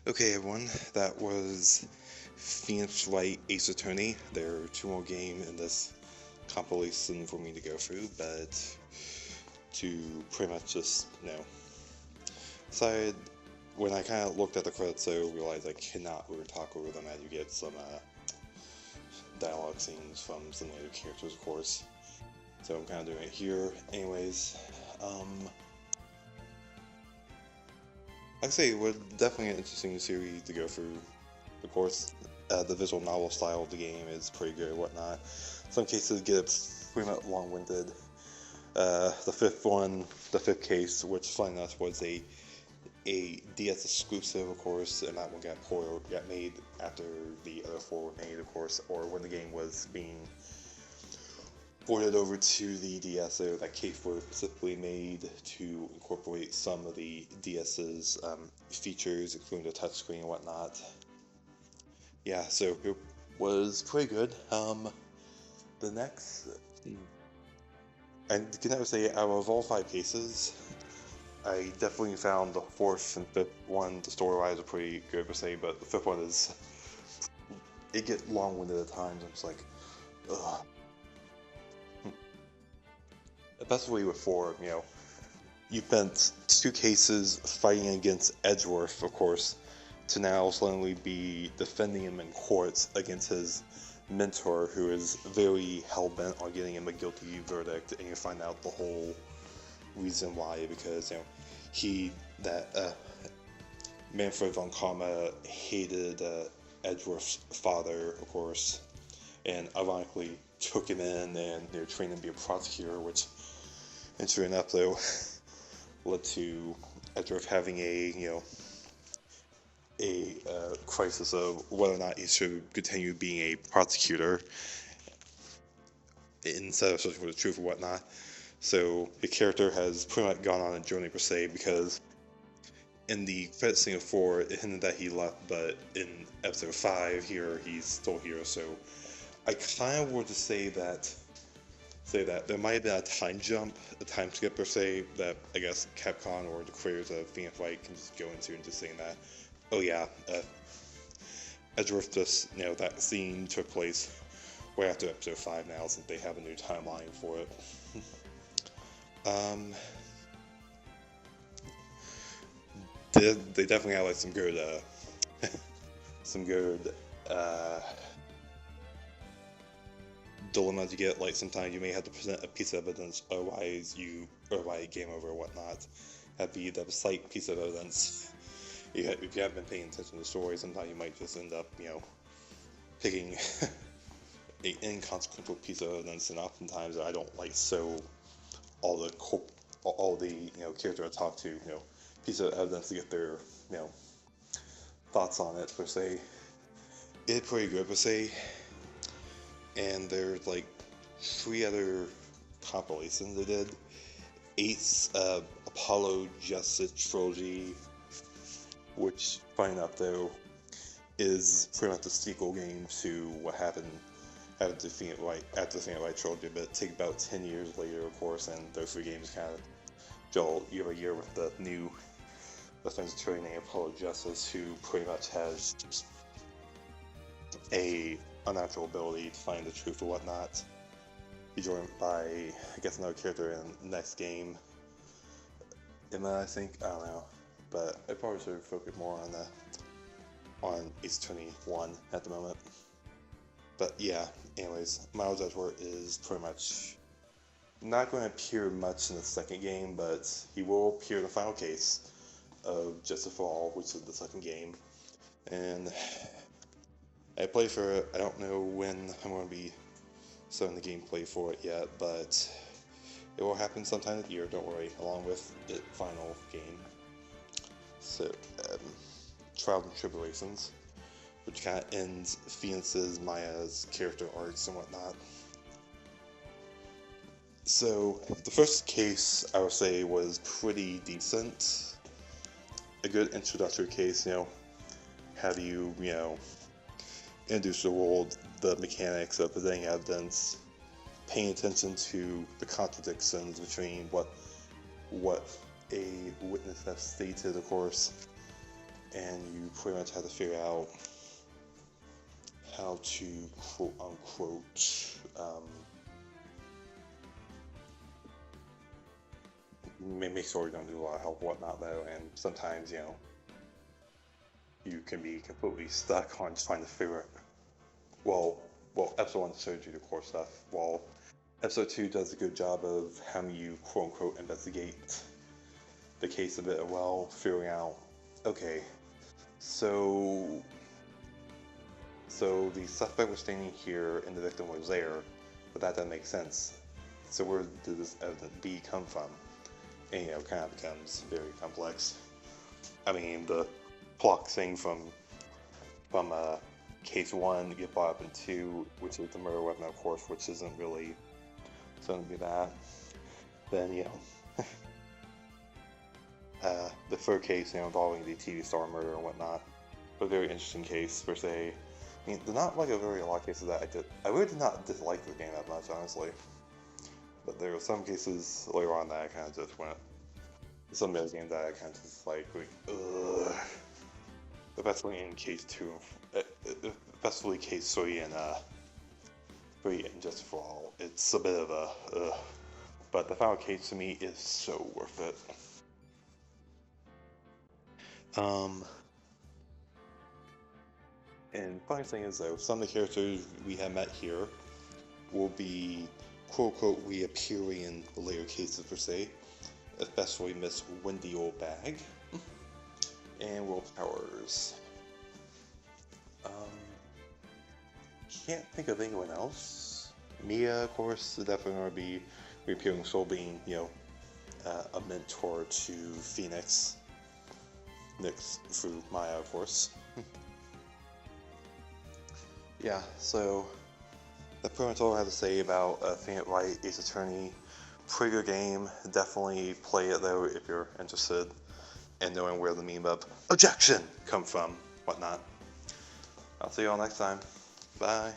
Okay, everyone, that was Phoenix Wright Ace Attorney. There are two more games in this compilation for me to go through, but to pretty much just, decided when I kind of looked at the credits, I realized I cannot really talk over them as you get some dialogue scenes from some of the characters, of course. So I'm kind of doing it here. Anyways, I'd say it was definitely an interesting series to go through. Of course, the visual novel style of the game is pretty good and whatnot. Some cases get pretty much long-winded. The fifth case, which funny enough was a DS exclusive, of course, and that one got made after the other four were made, of course, or when the game was being ported over to the DS. So that case was specifically made to incorporate some of the DS's features, including the touchscreen and whatnot. Yeah, so it was pretty good. The next, I can never say out of all five cases, I definitely found the fourth and fifth one, the story-wise, are pretty good per se, but the fifth one is, it gets long-winded at times. I'm just like, ugh. Especially with four, you spent two cases fighting against Edgeworth, of course, to now suddenly be defending him in court against his mentor, who is very hell-bent on getting him a guilty verdict, and you find out the whole reason why, because, Manfred von Karma hated Edgeworth's father, of course, and ironically took him in and trained him to be a prosecutor, which, and sure enough, though, led to Edgeworth having a crisis of whether or not he should continue being a prosecutor instead of searching for the truth or whatnot. So the character has pretty much gone on a journey per se, because in the credit scene of 4, it hinted that he left, but in episode 5 here, he's still here. So I kind of want to say that there might have been a time jump, a time skip per se, that I guess Capcom or the creators of Phoenix Wright can just go into and just saying that, oh yeah, Edgeworth just, that scene took place way after episode 5 now, since they have a new timeline for it. They definitely have like some good, some good dilemmas you get. Like sometimes you may have to present a piece of evidence, otherwise game over or whatnot. That'd be the slight piece of evidence. If you haven't been paying attention to the story, sometimes you might just end up, picking an inconsequential piece of evidence, and oftentimes I don't like so all the character I talk to, piece of evidence to get their thoughts on it per se. It's pretty good per se, and there's like 3 other compilations they did. 8's Apollo Justice Trilogy, which, funny enough though, is pretty much the sequel game to what happened after the Phoenix Wright trilogy, but it takes about 10 years later, of course, and those 3 games kind of jolt year by year with the new defense attorney named Apollo Justice, who pretty much has a unnatural ability to find the truth or whatnot. He's joined by, I guess, another character in the next game. Emma, I think, I don't know, but I probably should focus more on Ace 21 at the moment. But yeah, anyways, Miles Edgeworth is pretty much not going to appear much in the second game, but he will appear in the final case of Justice for All, which is the second game. And I play for it. I don't know when I'm going to be starting the gameplay for it yet, but it will happen sometime this year, don't worry, along with the final game. So, Trials and Tribulations, which kind of ends Phoenix's, Maya's character arcs and whatnot. So, the first case, I would say, was pretty decent. A good introductory case, have you, introduce the world, the mechanics of presenting evidence, paying attention to the contradictions between what a witness has stated, of course, and you pretty much have to figure out how to quote unquote make sure you don't do a lot of help and whatnot though, and sometimes you can be completely stuck on trying to figure out episode 1 shows you the core stuff, while episode 2 does a good job of having you quote unquote investigate the case a bit well, figuring out, okay, so the suspect was standing here and the victim was there, but that doesn't make sense. So where did this evidence B come from? And it kind of becomes very complex. I mean, the plot thing from case 1 get brought up in 2, which is the murder weapon, of course, which isn't really going to be that. Then the third case, involving the TV star murder and whatnot, a very interesting case per se. I mean, there's not like a lot of cases that I really did not dislike the game that much, honestly. But there were some cases later on that I kind of just went. Some of the games that I kind of just like, ugh. Especially in case 2, especially case 3 and 3 and Just for All. It's a bit of a ugh. But the final case to me is so worth it. And funny thing is though, some of the characters we have met here will be quote unquote reappearing in the later cases per se, especially Miss Wendy Oldbag and Will Powers. Can't think of anyone else. Mia, of course, is definitely going to be reappearing, so being, a mentor to Phoenix. Next through Maya, of course. Yeah, so that's pretty much all I have to say about Phoenix Wright, Ace Attorney. Pretty good game. Definitely play it though if you're interested in knowing where the meme of objection come from, whatnot. I'll see you all next time. Bye.